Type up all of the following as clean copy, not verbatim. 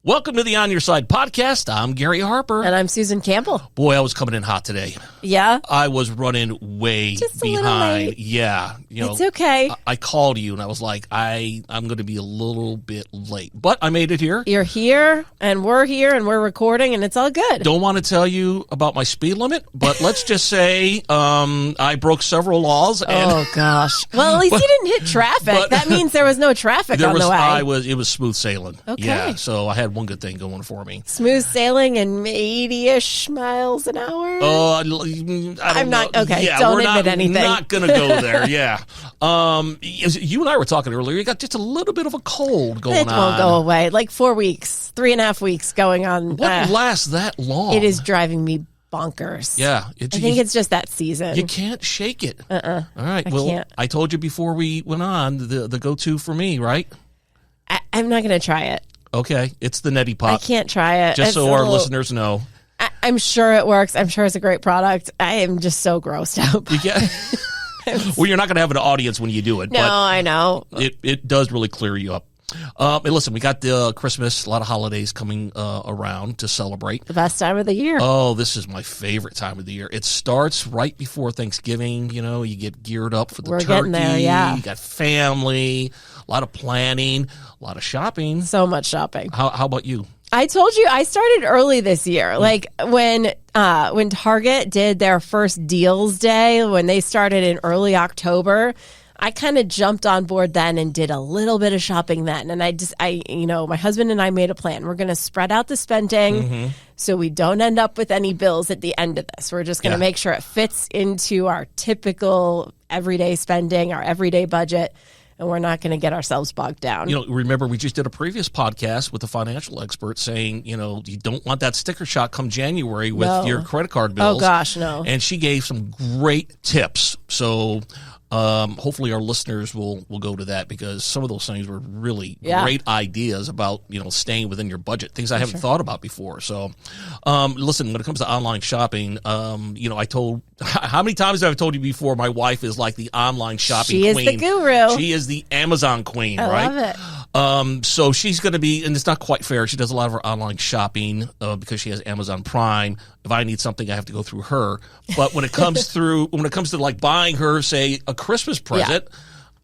Welcome to the On Your Side podcast. I'm Gary Harper. And I'm Susan Campbell. Boy, I was coming in hot today. Yeah? I was running way Just behind. A little late. Yeah. It's okay. I called you and I was like, I'm going to be a little bit late. But I made it here. You're here and we're recording and it's all good. Don't want to tell you about my speed limit, but let's just say I broke several laws. Oh, gosh. Well, at least you didn't hit traffic. That means there was no traffic on the way. It was smooth sailing. Okay. Yeah, so I had one good thing going for me. Smooth sailing and 80-ish miles an hour? I'm not, know. okay, Yeah, don't we're admit anything. Not going to go there, yeah. You and I were talking earlier. You got just a little bit of a cold going on. It won't go away. Like 4 weeks, 3.5 weeks going on. What lasts that long? It is driving me bonkers. Yeah. I think it's just that season. You can't shake it. All right. I can't. I told you before we went on, the go-to for me, right? I'm not going to try it. Okay. It's the Neti Pot. I can't try it. Just so our listeners know. I'm sure it works. I'm sure it's a great product. I am just so grossed out. Well, you're not going to have an audience when you do it. No, but I know. It does really clear you up. And listen, we got the Christmas, a lot of holidays coming around to celebrate. The best time of the year. Oh, this is my favorite time of the year. It starts right before Thanksgiving. You know, you get geared up for the turkey. Getting there, yeah. You got family, a lot of planning, a lot of shopping. So much shopping. How about you? I told you I started early this year. Like when Target did their first deals day, when they started in early October, I kind of jumped on board then and did a little bit of shopping then. And my husband and I made a plan. We're going to spread out the spending so we don't end up with any bills at the end of this. We're just going to make sure it fits into our typical everyday spending, our everyday budget. And we're not going to get ourselves bogged down. You know, remember we just did a previous podcast with a financial expert saying, you know, you don't want that sticker shock come January with your credit card bills. Oh, gosh, no. And she gave some great tips. So hopefully our listeners will go to that because some of those things were really great ideas about, you know, staying within your budget, things I haven't thought about before. So listen, when it comes to online shopping, how many times have I told you before my wife is like the online shopping queen. She is the guru. She is the Amazon queen, right? I love it. So she's going to be, and it's not quite fair. She does a lot of her online shopping because she has Amazon Prime. If I need something, I have to go through her. But when it comes to like buying her, say, a Christmas present,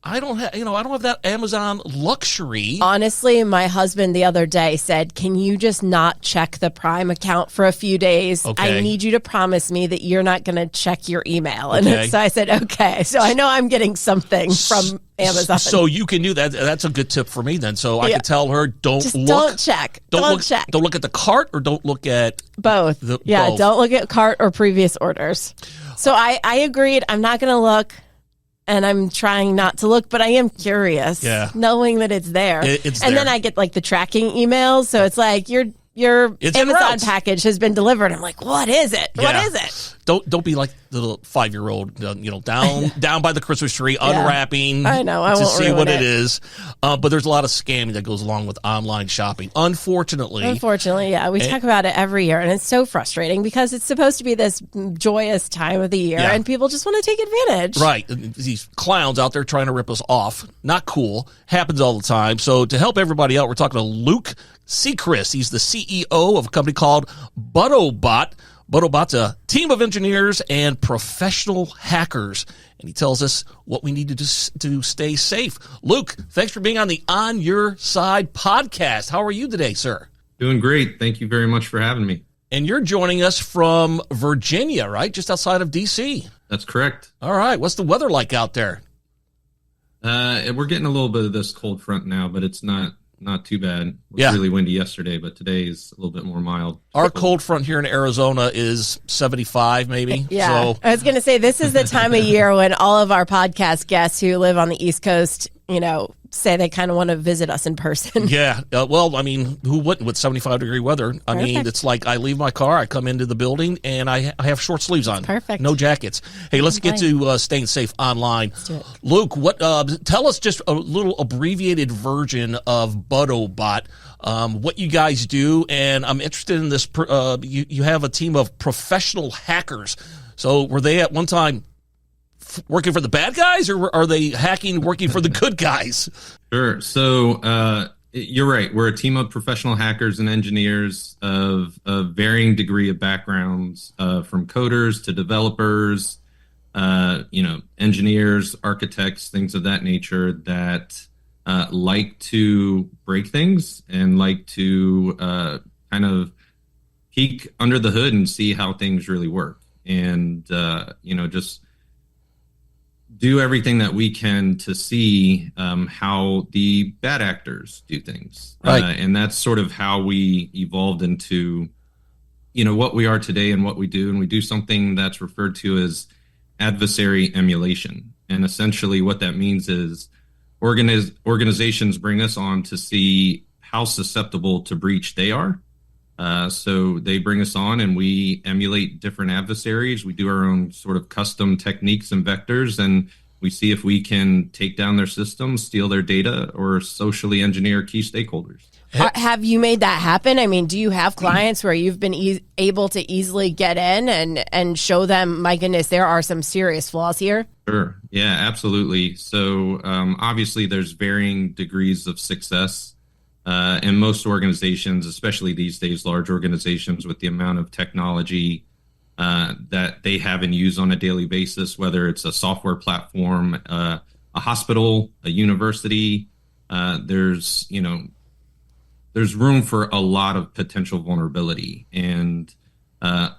I don't have that Amazon luxury. Honestly, my husband the other day said, "Can you just not check the Prime account for a few days? Okay. I need you to promise me that you're not going to check your email." And so I said, "Okay." So I know I'm getting something from Amazon. So you can do that. That's a good tip for me then. So I can tell her, don't check. Don't check. Don't look at the cart or don't look at both. Both. Don't look at cart or previous orders. So I agreed. I'm not going to look. And I'm trying not to look, but I am curious, knowing that it's there. Then I get like the tracking emails, so it's like your Amazon package has been delivered. I'm like, what is it? Yeah. What is it? Don't be like the little 5-year-old, down by the Christmas tree, unwrapping. I know. I to won't see ruin what it is. But there's a lot of scamming that goes along with online shopping. Unfortunately, yeah, we talk about it every year, and it's so frustrating because it's supposed to be this joyous time of the year, and people just want to take advantage. Right, these clowns out there trying to rip us off. Not cool. Happens all the time. So to help everybody out, we're talking to Luke Secrist. He's the CEO of a company called BuddoBot. BuddoBot's a team of engineers and professional hackers, and he tells us what we need to do to stay safe. Luke, thanks for being on the On Your Side podcast. How are you today, sir? Doing great. Thank you very much for having me. And you're joining us from Virginia, right? Just outside of D.C. That's correct. All right. What's the weather like out there? We're getting a little bit of this cold front now, but it's not too bad. It was really windy yesterday, but today is a little bit more mild. Our cold front here in Arizona is 75 maybe. Yeah. So. I was going to say, this is the time of year when all of our podcast guests who live on the East Coast, say they kind of want to visit us in person. Yeah. Well, I mean, who wouldn't with 75-degree weather? I mean, it's like I leave my car, I come into the building, and I have short sleeves on. Perfect. No jackets. Hey, let's get to staying safe online. Let's do it. Luke, tell us just a little abbreviated version of BuddoBot, what you guys do, and I'm interested in this. You have a team of professional hackers. So were they at one time working for the bad guys, or are they working for the good guys? Sure. So You're right. We're a team of professional hackers and engineers of varying degree of backgrounds, from coders to developers, engineers, architects, things of that nature that like to break things and like to kind of peek under the hood and see how things really work. And, just do everything that we can to see how the bad actors do things. Right. And that's sort of how we evolved into, what we are today and what we do. And we do something that's referred to as adversary emulation. And essentially what that means is organizations bring us on to see how susceptible to breach they are. So they bring us on and we emulate different adversaries. We do our own sort of custom techniques and vectors, and we see if we can take down their systems, steal their data, or socially engineer key stakeholders. Have you made that happen? I mean, do you have clients where you've been able to easily get in and show them, my goodness, there are some serious flaws here? Sure. Yeah, absolutely. So obviously there's varying degrees of success. And most organizations, especially these days, large organizations with the amount of technology that they have and use on a daily basis, whether it's a software platform, a hospital, a university, there's room for a lot of potential vulnerability. And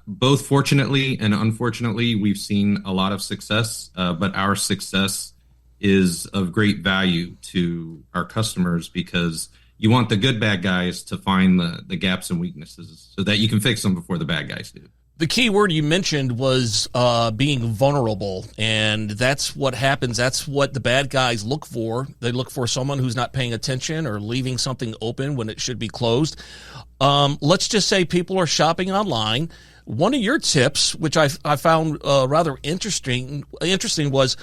both fortunately and unfortunately, we've seen a lot of success, but our success is of great value to our customers because you want the good bad guys to find the gaps and weaknesses so that you can fix them before the bad guys do. The key word you mentioned was being vulnerable, and that's what happens. That's what the bad guys look for. They look for someone who's not paying attention or leaving something open when it should be closed. Let's just say people are shopping online. One of your tips, which I found rather interesting was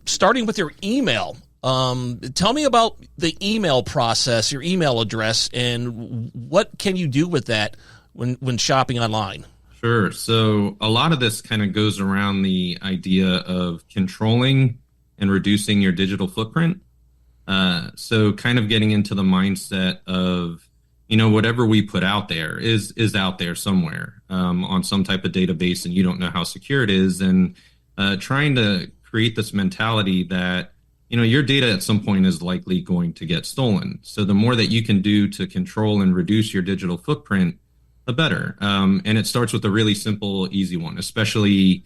starting with your email. Tell me about the email process, your email address, and what can you do with that when shopping online? Sure. So a lot of this kind of goes around the idea of controlling and reducing your digital footprint. So kind of getting into the mindset of, whatever we put out there is out there somewhere on some type of database, and you don't know how secure it is, and trying to create this mentality that your data at some point is likely going to get stolen. So the more that you can do to control and reduce your digital footprint, the better. And it starts with a really simple, easy one, especially,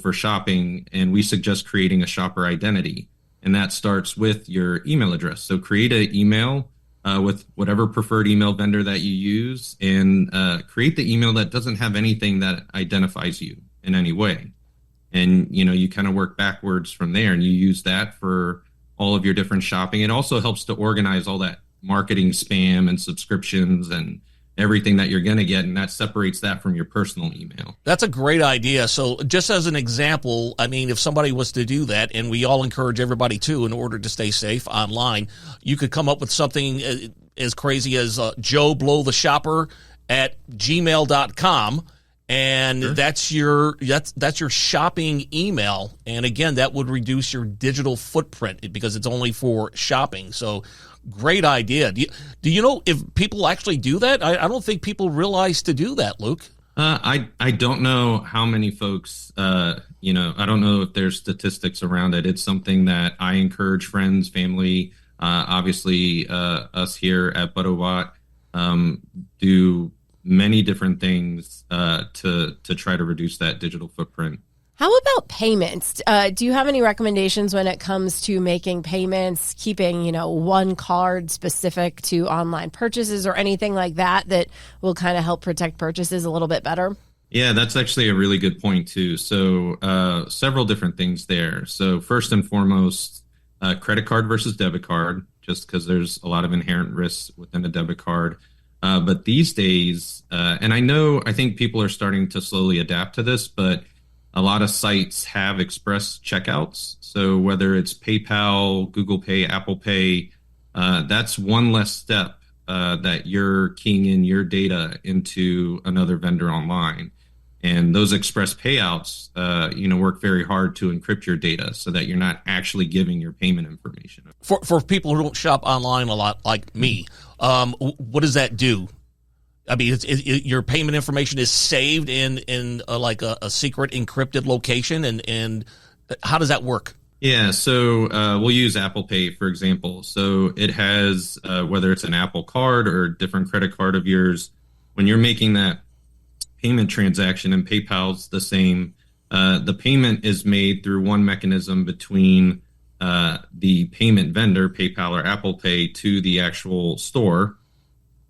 for shopping. And we suggest creating a shopper identity. And that starts with your email address. So create an email with whatever preferred email vendor that you use, and create the email that doesn't have anything that identifies you in any way. And, you kind of work backwards from there, and you use that for all of your different shopping. It also helps to organize all that marketing spam and subscriptions and everything that you're going to get, and that separates that from your personal email. That's a great idea. So just as an example, I mean, if somebody was to do that, and we all encourage everybody to, in order to stay safe online, you could come up with something as crazy as joeblowtheshopper@gmail.com. And sure. that's your shopping email. And again, that would reduce your digital footprint because it's only for shopping. So great idea. Do you know if people actually do that? I don't think people realize to do that, Luke. I don't know how many folks, I don't know if there's statistics around it. It's something that I encourage friends, family, obviously us here at BuddoBot do many different things to try to reduce that digital footprint. How about payments? Do you have any recommendations when it comes to making payments, keeping, one card specific to online purchases or anything like that will kind of help protect purchases a little bit better? Yeah, that's actually a really good point too. So several different things there. So first and foremost, credit card versus debit card, just because there's a lot of inherent risks within a debit card. But these days, and I think people are starting to slowly adapt to this, but a lot of sites have express checkouts. So whether it's PayPal, Google Pay, Apple Pay, that's one less step that you're keying in your data into another vendor online. And those express payouts, work very hard to encrypt your data so that you're not actually giving your payment information. For people who don't shop online a lot like me, what does that do? I mean, your payment information is saved in like a secret encrypted location, and how does that work? Yeah, so we'll use Apple Pay, for example. So it has, whether it's an Apple card or a different credit card of yours, when you're making that payment transaction, and PayPal's the same, the payment is made through one mechanism between the payment vendor, PayPal or Apple Pay, to the actual store,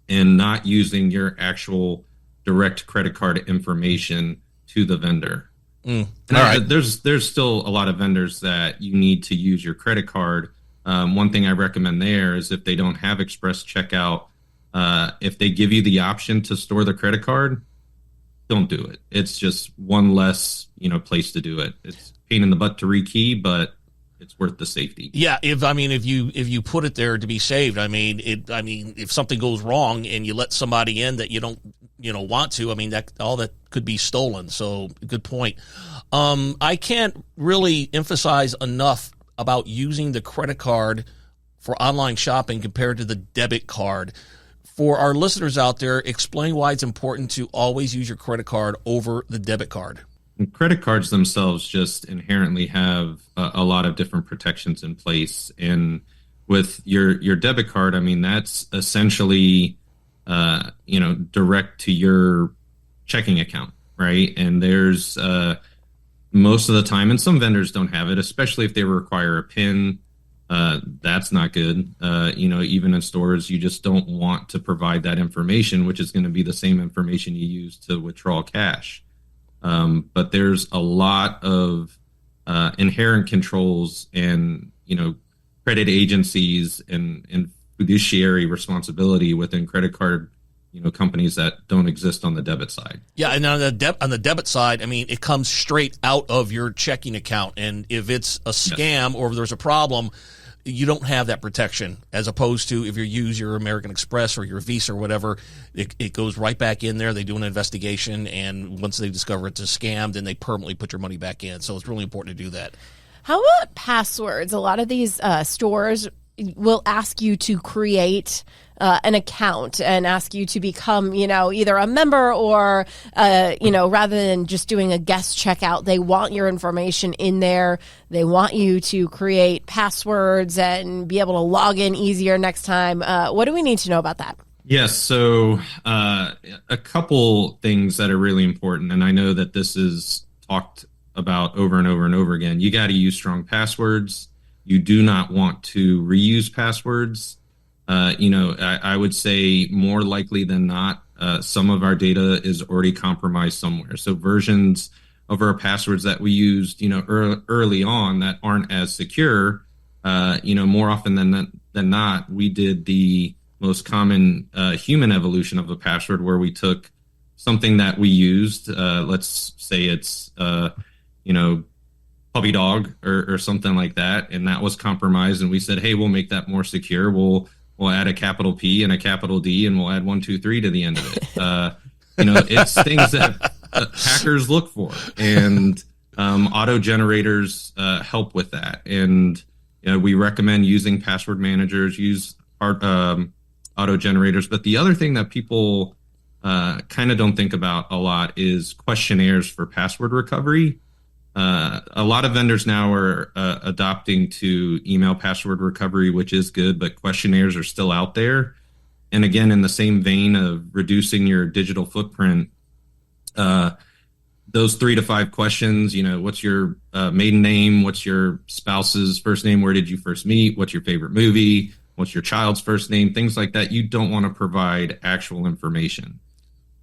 and not using your actual direct credit card information to the vendor. All right. There's still a lot of vendors that you need to use your credit card. One thing I recommend there is if they don't have express checkout, if they give you the option to store the credit card, don't do it. It's just one less, place to do it. It's a pain in the butt to rekey, but it's worth the safety. Yeah, if you put it there to be saved, if something goes wrong and you let somebody in that you don't want to, that could be stolen. So good point. I can't really emphasize enough about using the credit card for online shopping compared to the debit card. For our listeners out there, explain why it's important to always use your credit card over the debit card. And credit cards themselves just inherently have a lot of different protections in place. And with your debit card, that's essentially, direct to your checking account, right? And there's most of the time, and some vendors don't have it, especially if they require a PIN. That's not good. Even in stores, you just don't want to provide that information, which is going to be the same information you use to withdraw cash. But there's a lot of inherent controls and, credit agencies and fiduciary responsibility within credit card, companies that don't exist on the debit side. Yeah, and on the debit side, it comes straight out of your checking account. And if it's a scam or if there's a problem, you don't have that protection, as opposed to if you use your American Express or your Visa or whatever, it goes right back in there. They do an investigation, and once they discover it's a scam, then they permanently put your money back in. So it's really important to do that. How about passwords? A lot of these stores will ask you to create an account and ask you to become, either a member or, rather than just doing a guest checkout, they want your information in there. They want you to create passwords and be able to log in easier next time. What do we need to know about that? Yes. So a couple things that are really important, and I know that this is talked about over and over and over again. You got to use strong passwords. You do not want to reuse passwords. I would say more likely than not, some of our data is already compromised somewhere. So versions of our passwords that we used, early on that aren't as secure, more often than not, we did the most common human evolution of a password where we took something that we used, let's say it's, puppy dog or something like that, and that was compromised, and we said, hey, we'll make that more secure. We'll add a capital P and a capital D, and we'll add 1, 2, 3 to the end of it. It's things that hackers look for, and auto generators help with that. And we recommend using password managers, use auto generators. But the other thing that people kind of don't think about a lot is questionnaires for password recovery. A lot of vendors now are adopting to email password recovery, which is good, but questionnaires are still out there. And again, in the same vein of reducing your digital footprint, those 3 to 5 questions, what's your maiden name? What's your spouse's first name? Where did you first meet? What's your favorite movie? What's your child's first name? Things like that. You don't want to provide actual information.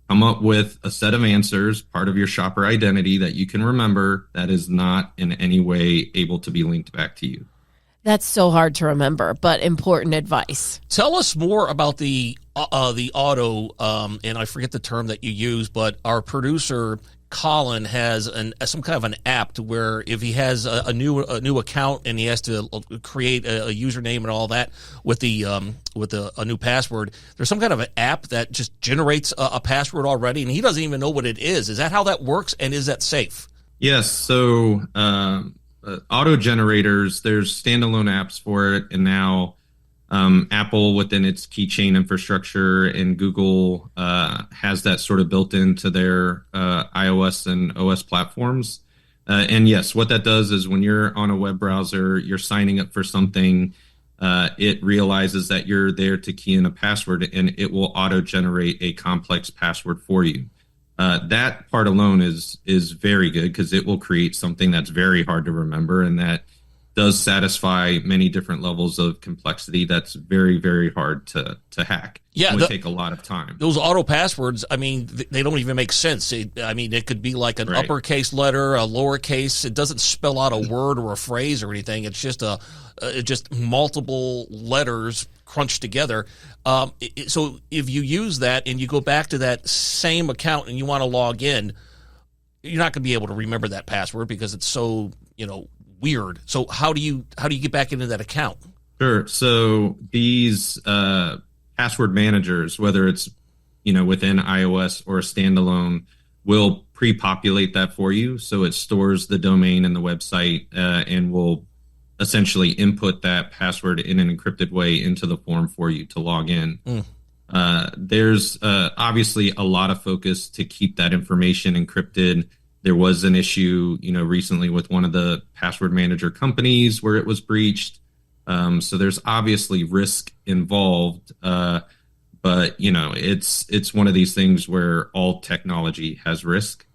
Come up with a set of answers, part of your shopper identity that you can remember that is not in any way able to be linked back to you. That's so hard to remember, but important advice. Tell us more about the auto, and I forget the term that you use, but our producer Colin has some kind of an app to where if he has a new account and he has to create a username and all that with a new password, there's some kind of an app that just generates a password already, and he doesn't even know what it is. Is that how that works, and is that safe? Yes. So auto generators, there's standalone apps for it, and now Apple within its keychain infrastructure and Google has that sort of built into their iOS and OS platforms. And yes, what that does is when you're on a web browser, you're signing up for something, it realizes that you're there to key in a password, and it will auto-generate a complex password for you. That part alone is very good because it will create something that's very hard to remember, and that does satisfy many different levels of complexity that's very, very hard to hack. Yeah, it would take a lot of time. Those auto passwords, I mean, they don't even make sense. It could be like an uppercase letter, a lowercase. It doesn't spell out a word or a phrase or anything. It's just just multiple letters crunched together. So if you use that and you go back to that same account and you want to log in, you're not going to be able to remember that password because it's so, weird. So how do you get back into that account? Sure. So these password managers, whether it's within iOS or a standalone, will pre-populate that for you. So it stores the domain and the website and will essentially input that password in an encrypted way into the form for you to log in. There's obviously a lot of focus to keep that information encrypted. There was an issue, recently with one of the password manager companies where it was breached. So there's obviously risk involved, but it's one of these things where all technology has risk.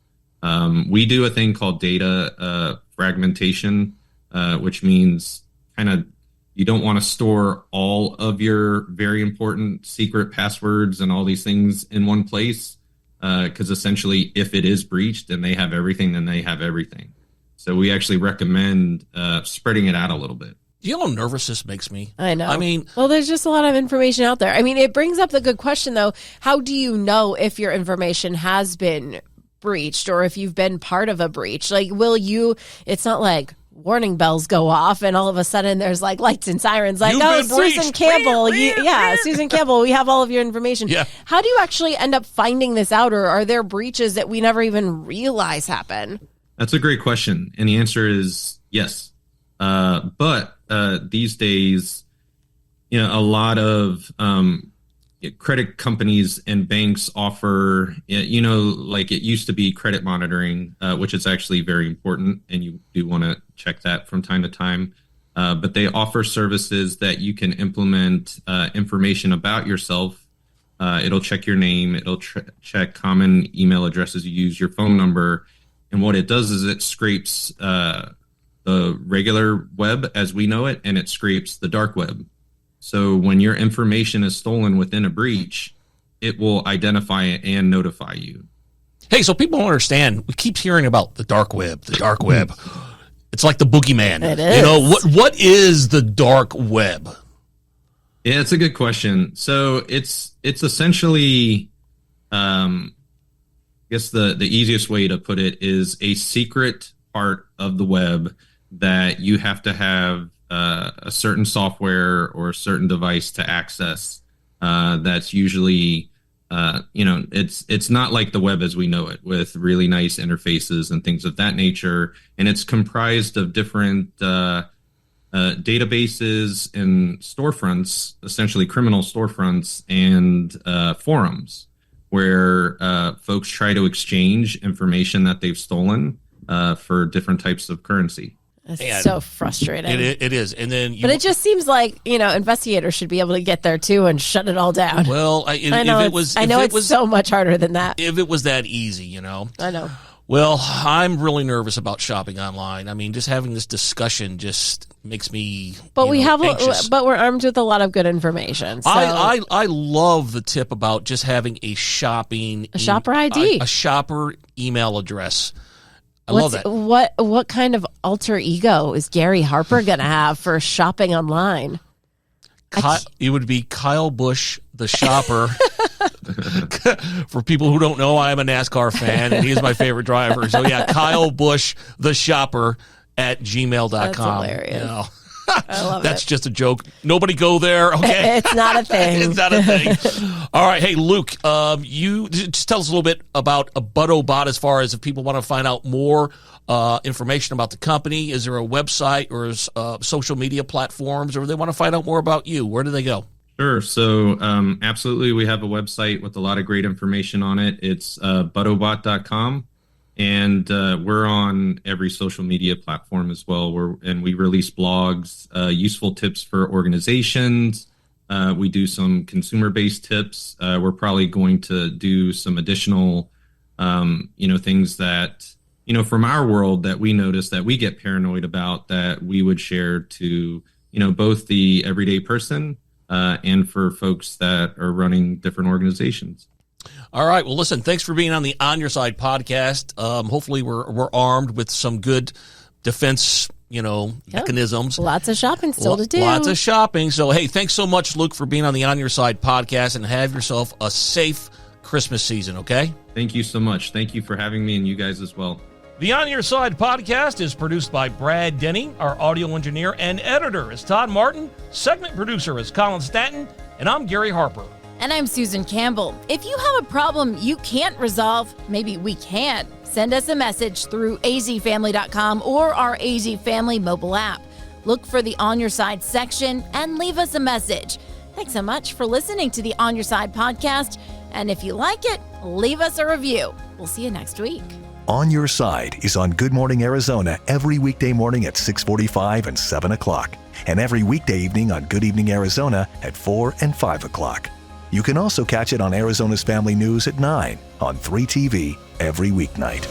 We do a thing called data fragmentation, which means you don't want to store all of your very important secret passwords and all these things in one place. Because essentially, if it is breached and they have everything, then they have everything. So we actually recommend spreading it out a little bit. Do you know how nervous this makes me? I know. Well, there's just a lot of information out there. It brings up the good question, though. How do you know if your information has been breached or if you've been part of a breach? It's not like warning bells go off and all of a sudden there's like lights and sirens like, Susan Campbell, Susan Campbell, we have all of your information. Yeah. How do you actually end up finding this out, or are there breaches that we never even realize happen? That's a great question. And the answer is yes. But these days, a lot of credit companies and banks offer, like it used to be credit monitoring, which is actually very important, and you do want to check that from time to time. But they offer services that you can implement information about yourself. It'll check your name. It'll check common email addresses you use, your phone number. And what it does is it scrapes the regular web as we know it, and it scrapes the dark web. So when your information is stolen within a breach, it will identify it and notify you. Hey, so people don't understand. We keep hearing about the dark web, It's like the boogeyman. It is. What is the dark web? Yeah, it's a good question. So it's essentially, I guess the easiest way to put it is a secret part of the web that you have to have a certain software or a certain device to access. That's usually, it's not like the web as we know it, with really nice interfaces and things of that nature. And it's comprised of different databases and storefronts, essentially criminal storefronts and forums, where folks try to exchange information that they've stolen for different types of currency. It's so frustrating. It is. And then but it just seems like, investigators should be able to get there too and shut it all down. Well, I know it's so much harder than that. If it was that easy, I know. Well, I'm really nervous about shopping online. Just having this discussion just makes me anxious. But we're armed with a lot of good information. So. I love the tip about just having a shopper ID, a shopper email address. I love that. What kind of alter ego is Gary Harper going to have for shopping online? It would be Kyle Busch, the shopper. For people who don't know, I am a NASCAR fan, and he is my favorite driver. So, yeah, Kyle Busch, the shopper at gmail.com. That's hilarious. You know. I love That's it. just a joke. Nobody go there, okay? It's not a thing. It's not a thing. All right. Hey, Luke, you just tell us a little bit about a BuddoBot as far as if people want to find out more information about the company. Is there a website or social media platforms, or they want to find out more about you? Where do they go? Sure. So absolutely, we have a website with a lot of great information on it. It's BuddoBot.com. And we're on every social media platform as well. And we release blogs, useful tips for organizations. We do some consumer-based tips. We're probably going to do some additional, things that, from our world that we notice that we get paranoid about that we would share to, both the everyday person and for folks that are running different organizations. All right. Well, listen, thanks for being on the On Your Side podcast. Hopefully we're armed with some good defense, mechanisms. Lots of shopping still to do. Lots of shopping. So, hey, thanks so much, Luke, for being on the On Your Side podcast, and have yourself a safe Christmas season, okay? Thank you so much. Thank you for having me, and you guys as well. The On Your Side podcast is produced by Brad Denny. Our audio engineer and editor is Todd Martin. Segment producer is Colin Stanton, and I'm Gary Harper. And I'm Susan Campbell. If you have a problem you can't resolve, maybe we can. Send us a message through azfamily.com or our AZ Family mobile app. Look for the On Your Side section and leave us a message. Thanks so much for listening to the On Your Side podcast. And if you like it, leave us a review. We'll see you next week. On Your Side is on Good Morning Arizona every weekday morning at 6:45 and 7 o'clock. And every weekday evening on Good Evening Arizona at 4 and 5 o'clock. You can also catch it on Arizona's Family News at 9 on 3TV every weeknight.